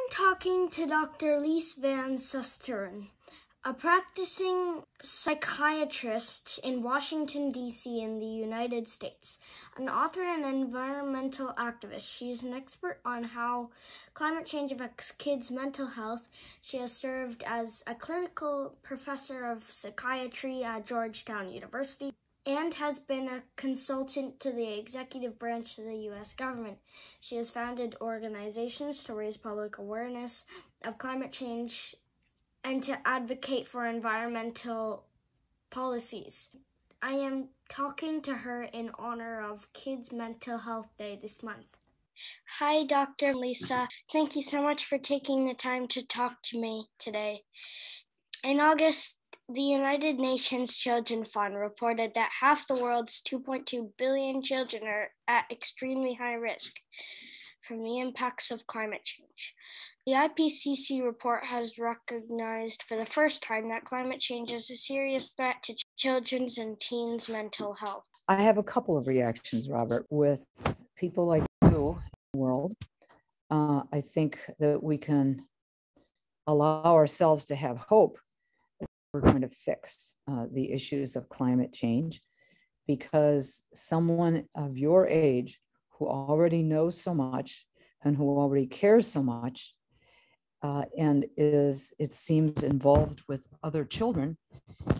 talking to Dr. Lise van Susteren, a practicing psychiatrist in Washington, D.C. in the United States, an author and environmental activist. She is an expert on how climate change affects kids' mental health. She has served as a clinical professor of psychiatry at Georgetown University and has been a consultant to the executive branch of the U.S. government. She has founded organizations to raise public awareness of climate change and to advocate for environmental policies. I am talking to her in honor of Kids Mental Health Day this month. Hi, Dr. Lisa. Thank you so much for taking the time to talk to me today. In August, the United Nations Children Fund reported that half the world's 2.2 billion children are at extremely high risk from the impacts of climate change. The IPCC report has recognized for the first time that climate change is a serious threat to children's and teens' mental health. I have a couple of reactions, Robert, with people like you in the world. I think that we can allow ourselves to have hope that we're going to fix the issues of climate change, because someone of your age who already knows so much and who already cares so much and is, it seems, involved with other children,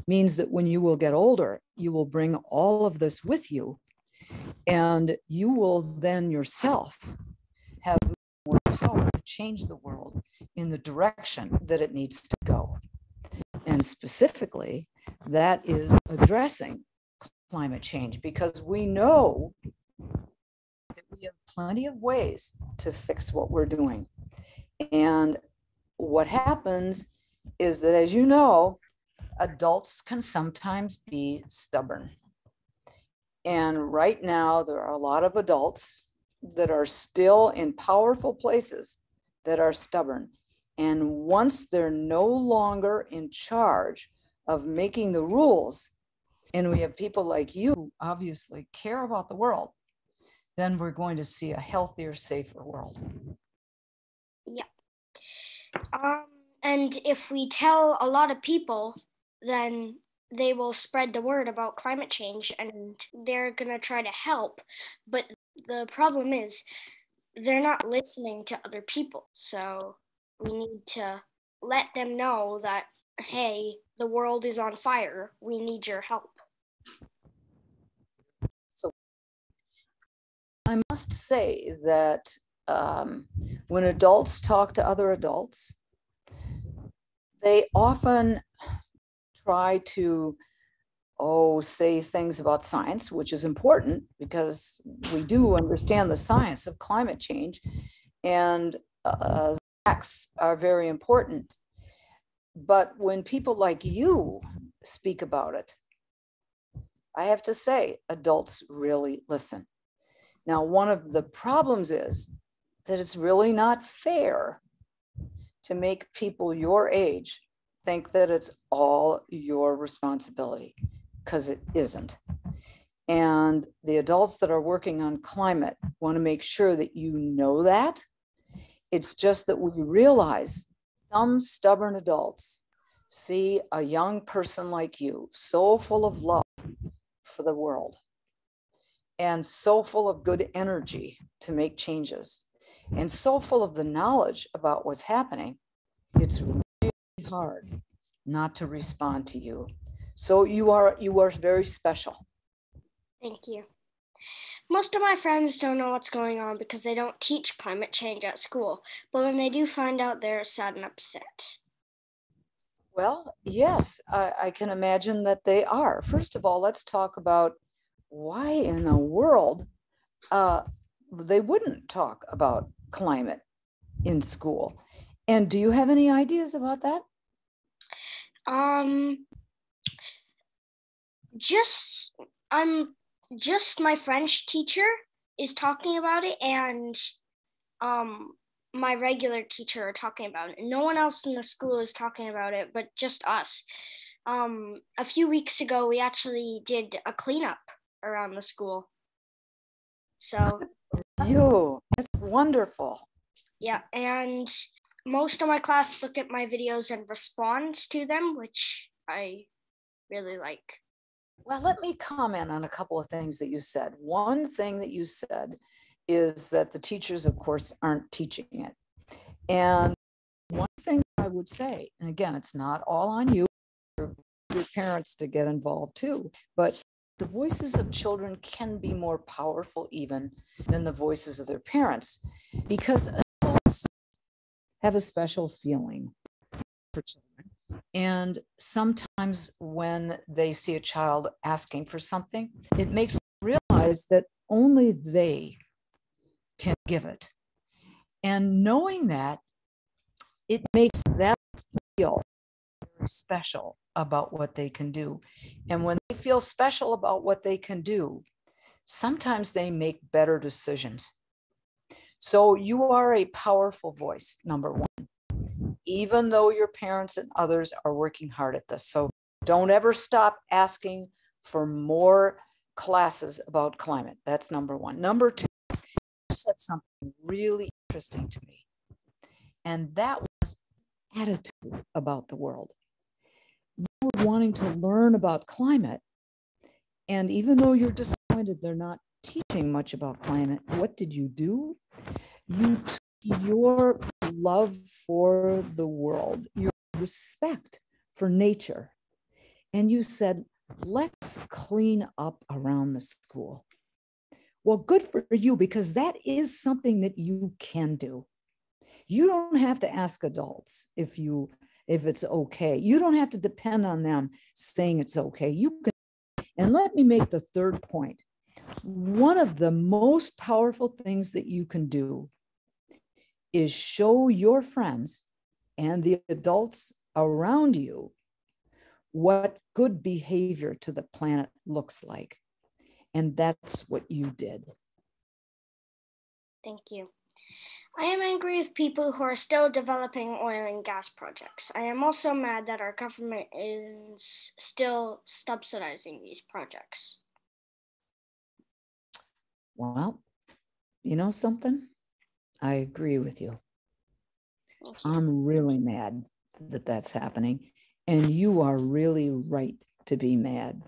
means that when you will get older, you will bring all of this with you, and you will then yourself have more power to change the world in the direction that it needs to go. And specifically, that is addressing climate change, because we know that we have plenty of ways to fix what we're doing. And what happens is that, as you know, adults can sometimes be stubborn. And right now, there are a lot of adults that are still in powerful places that are stubborn. And once they're no longer in charge of making the rules, and we have people like you who obviously care about the world, then we're going to see a healthier, safer world. Yeah. And if we tell a lot of people, then they will spread the word about climate change and they're going to try to help. But the problem is they're not listening to other people. So we need to let them know that, hey, the world is on fire. We need your help. So I must say that when adults talk to other adults, they often try to say things about science, which is important because we do understand the science of climate change, and facts are very important. But when people like you speak about it, I have to say, adults really listen. Now, one of the problems is that it's really not fair to make people your age think that it's all your responsibility, because it isn't. And the adults that are working on climate want to make sure that you know that. It's just that we realize some stubborn adults see a young person like you so full of love for the world and so full of good energy to make changes and so full of the knowledge about what's happening, it's really hard not to respond to you. So you are very special. Thank you. Most of my friends don't know what's going on because they don't teach climate change at school. But when they do find out, they're sad and upset. Well, yes, I can imagine that they are. First of all, let's talk about why in the world they wouldn't talk about climate in school. And do you have any ideas about that? Just my French teacher is talking about it, and my regular teacher are talking about it. No one else in the school is talking about it, but just us. A few weeks ago, we actually did a cleanup around the school. So that's wonderful. Yeah, and most of my class look at my videos and respond to them, which I really like. Well, let me comment on a couple of things that you said. One thing that you said is that the teachers, of course, aren't teaching it. And one thing I would say, and again, it's not all on you, your parents to get involved too, but the voices of children can be more powerful even than the voices of their parents, because adults have a special feeling for children. And sometimes when they see a child asking for something, it makes them realize that only they can give it. And knowing that, it makes them feel very special about what they can do. And when they feel special about what they can do, sometimes they make better decisions. So you are a powerful voice, number one, even though your parents and others are working hard at this. So don't ever stop asking for more classes about climate. That's number one. Number two, you said something really interesting to me, and that was attitude about the world. You were wanting to learn about climate, and even though you're disappointed they're not teaching much about climate, what did you do? You took your love for the world, your respect for nature, and you said, let's clean up around the school. Well, good for you, because that is something that you can do. You don't have to ask adults if it's okay. You don't have to depend on them saying it's okay. You can. And let me make the third point. One of the most powerful things that you can do is show your friends and the adults around you what good behavior to the planet looks like. And that's what you did. Thank you. I am angry with people who are still developing oil and gas projects. I am also mad that our government is still subsidizing these projects. Well, you know something? I agree with you. I'm really mad that that's happening. And you are really right to be mad.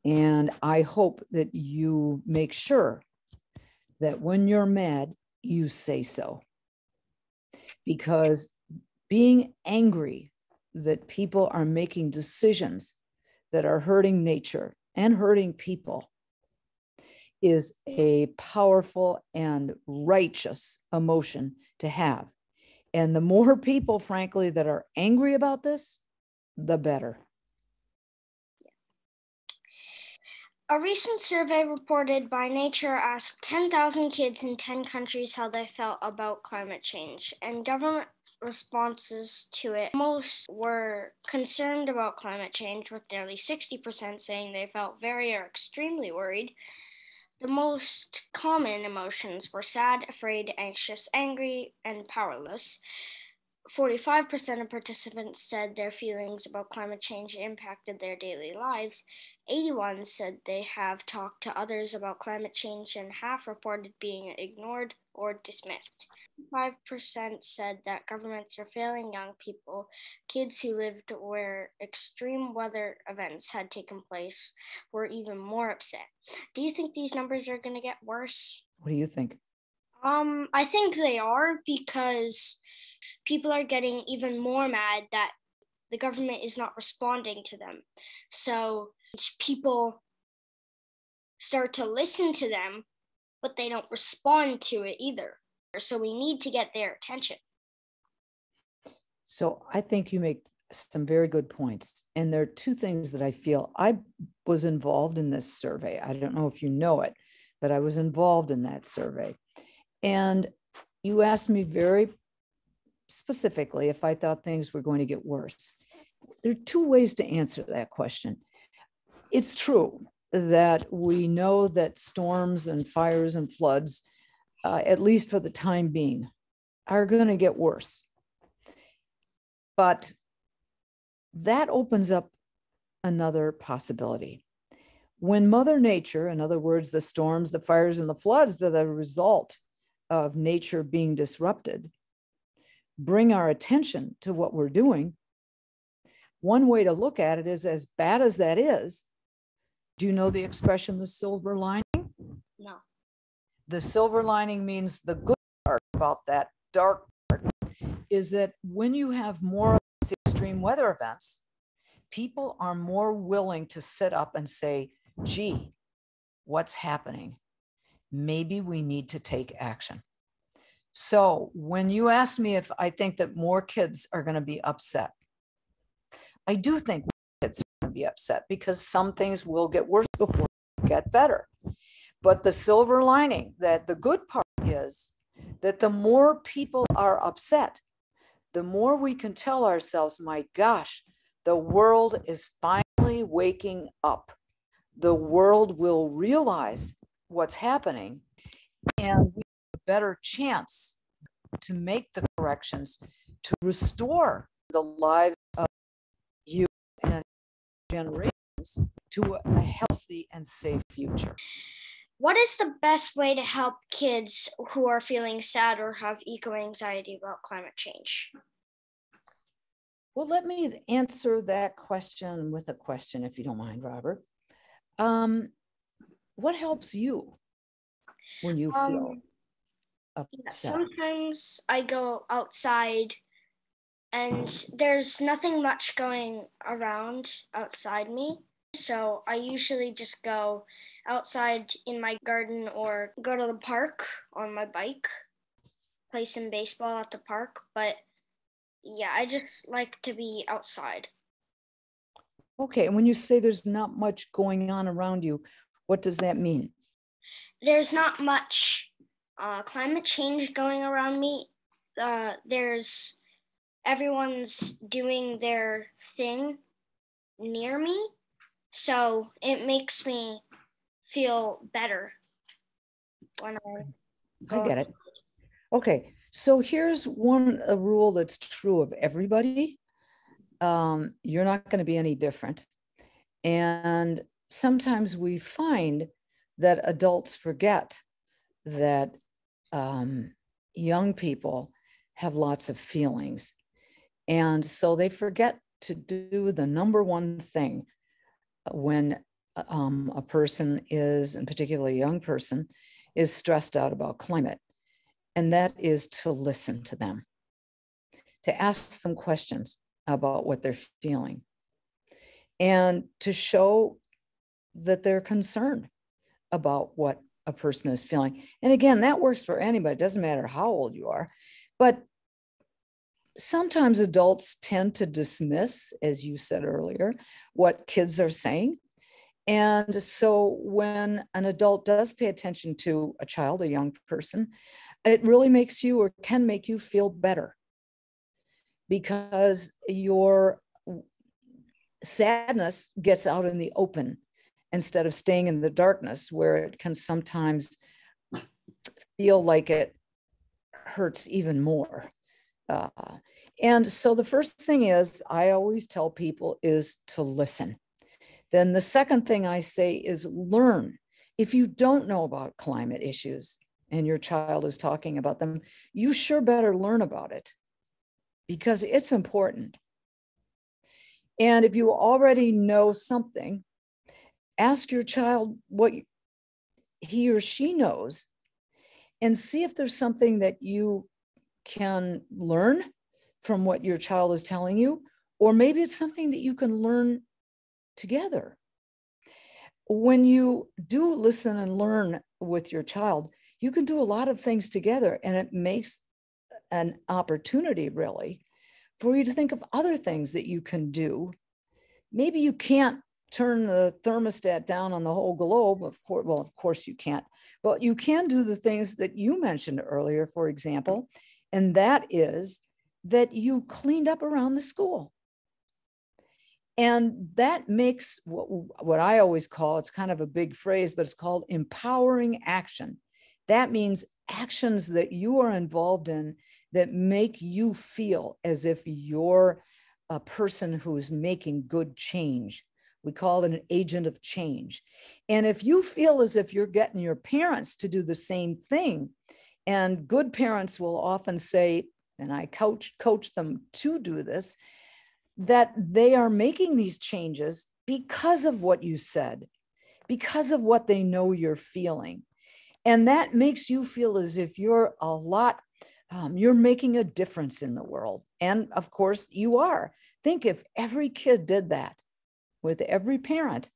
And I hope that you make sure that when you're mad, you say so. Because being angry that people are making decisions that are hurting nature and hurting people is a powerful and righteous emotion to have. And the more people, frankly, that are angry about this, the better. A recent survey reported by Nature asked 10,000 kids in 10 countries how they felt about climate change, and government responses to it, most were concerned about climate change, with nearly 60% saying they felt very or extremely worried. The most common emotions were sad, afraid, anxious, angry, and powerless. 45% of participants said their feelings about climate change impacted their daily lives. 81 said they have talked to others about climate change, and half reported being ignored or dismissed. 5% said that governments are failing young people. Kids who lived where extreme weather events had taken place were even more upset. Do you think these numbers are going to get worse? What do you think? I think they are, because people are getting even more mad that the government is not responding to them. So people start to listen to them, but they don't respond to it either. So we need to get their attention. So I think you make some very good points. And there are two things that I feel. I was involved in this survey. I don't know if you know it, but I was involved in that survey. And you asked me very specifically if I thought things were going to get worse. There are two ways to answer that question. It's true that we know that storms and fires and floods, at least for the time being, are going to get worse. But that opens up another possibility. When Mother Nature, in other words, the storms, the fires, and the floods that are a result of nature being disrupted, bring our attention to what we're doing, one way to look at it is, as bad as that is, do you know the expression, the silver lining? No. The silver lining means the good part about that dark part is that when you have more of these extreme weather events, people are more willing to sit up and say, gee, what's happening? Maybe we need to take action. So when you ask me if I think that more kids are going to be upset, I do think kids are going to be upset because some things will get worse before they get better. But the silver lining, that the good part is that the more people are upset, the more we can tell ourselves, my gosh, the world is finally waking up. The world will realize what's happening, and we have a better chance to make the corrections to restore the lives of you and generations to a healthy and safe future. What is the best way to help kids who are feeling sad or have eco-anxiety about climate change? Well, let me answer that question with a question, if you don't mind, Robert. What helps you when you feel upset? Sometimes I go outside and there's nothing much going around outside me. So I usually just go outside in my garden or go to the park on my bike, play some baseball at the park. But yeah, I just like to be outside. Okay, and when you say there's not much going on around you, what does that mean? There's not much climate change going around me. Everyone's doing their thing near me, so it makes me feel better when I get it. Okay, so here's a rule that's true of everybody. You're not going to be any different. And sometimes we find that adults forget that young people have lots of feelings. And so they forget to do the number one thing when a person is, and particularly a young person, is stressed out about climate. And that is to listen to them, to ask them questions about what they're feeling, and to show that they're concerned about what a person is feeling. And again, that works for anybody. It doesn't matter how old you are. But sometimes adults tend to dismiss, as you said earlier, what kids are saying. And so when an adult does pay attention to a child, a young person, it really makes you, or can make you, feel better, because your sadness gets out in the open instead of staying in the darkness, where it can sometimes feel like it hurts even more. And so the first thing is, I always tell people, is to listen. Then the second thing I say is learn. If you don't know about climate issues and your child is talking about them, you sure better learn about it, because it's important. And if you already know something, ask your child what he or she knows and see if there's something that you can learn from what your child is telling you, or maybe it's something that you can learn together. When you do listen and learn with your child, you can do a lot of things together, and it makes an opportunity, really, for you to think of other things that you can do. Maybe you can't turn the thermostat down on the whole globe, of course. Well, of course you can't, but you can do the things that you mentioned earlier, for example, and that is that you cleaned up around the school. And that makes what I always call, it's kind of a big phrase, but it's called empowering action. That means actions that you are involved in that make you feel as if you're a person who is making good change. We call it an agent of change. And if you feel as if you're getting your parents to do the same thing, and good parents will often say, and I coach them to do this, that they are making these changes because of what you said, because of what they know you're feeling. And that makes you feel as if you're you're making a difference in the world. And of course you are. Think if every kid did that with every parent,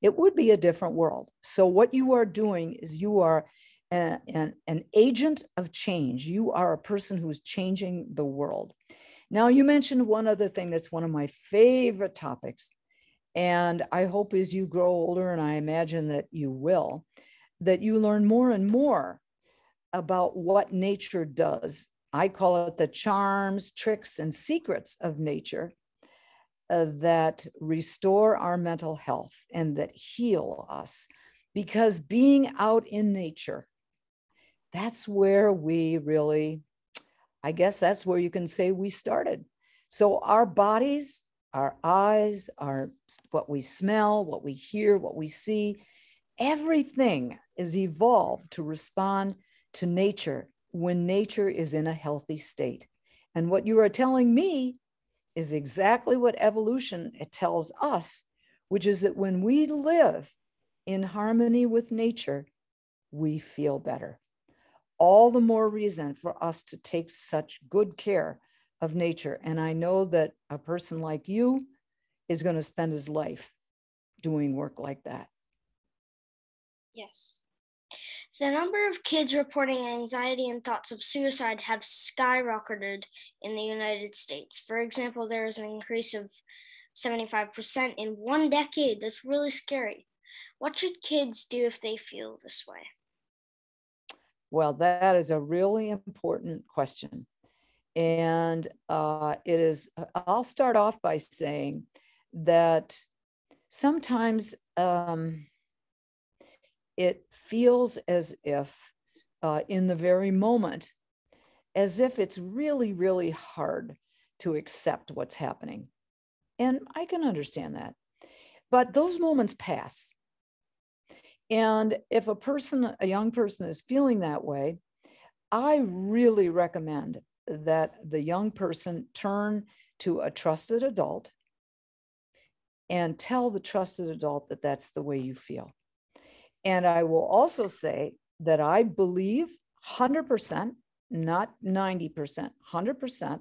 it would be a different world. So what you are doing is you are an agent of change. You are a person who's changing the world. Now, you mentioned one other thing that's one of my favorite topics. And I hope as you grow older, and I imagine that you will, that you learn more and more about what nature does. I call it the charms, tricks, and secrets of nature that restore our mental health and that heal us. Because being out in nature, that's where we really, I guess that's where you can say we started. So our bodies, our eyes, what we smell, what we hear, what we see, everything is evolved to respond to nature when nature is in a healthy state. And what you are telling me is exactly what evolution it tells us, which is that when we live in harmony with nature, we feel better. All the more reason for us to take such good care of nature. And I know that a person like you is going to spend his life doing work like that. Yes. The number of kids reporting anxiety and thoughts of suicide have skyrocketed in the United States. For example, there is an increase of 75% in 1 decade. That's really scary. What should kids do if they feel this way? Well, that is a really important question. And I'll start off by saying that sometimes it feels as if in the very moment, as if it's really, really hard to accept what's happening. And I can understand that. But those moments pass. And if a young person is feeling that way, I really recommend that the young person turn to a trusted adult and tell the trusted adult that that's the way you feel. And I will also say that I believe 100%, not 90%, 100%,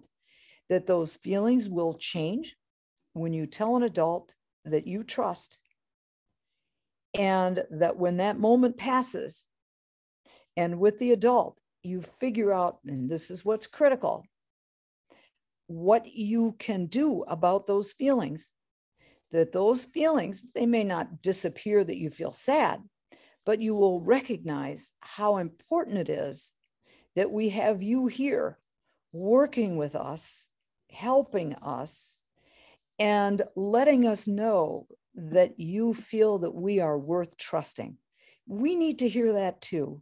that those feelings will change when you tell an adult that you trust. And that when that moment passes, and with the adult, you figure out, and this is what's critical, what you can do about those feelings, that those feelings, they may not disappear, that you feel sad, but you will recognize how important it is that we have you here working with us, helping us, and letting us know that you feel that we are worth trusting. We need to hear that too.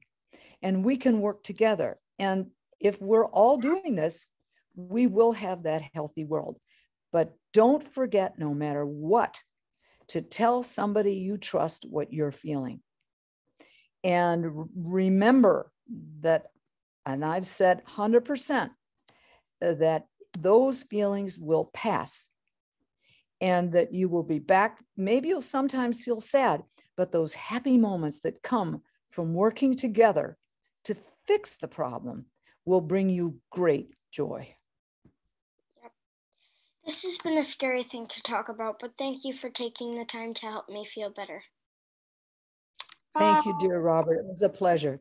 And we can work together. And if we're all doing this, we will have that healthy world. But don't forget, no matter what, to tell somebody you trust what you're feeling. And remember that, and I've said 100%, that those feelings will pass and that you will be back. Maybe you'll sometimes feel sad, but those happy moments that come from working together to fix the problem will bring you great joy. Yep. This has been a scary thing to talk about, but thank you for taking the time to help me feel better. Thank you, dear Robert. It was a pleasure.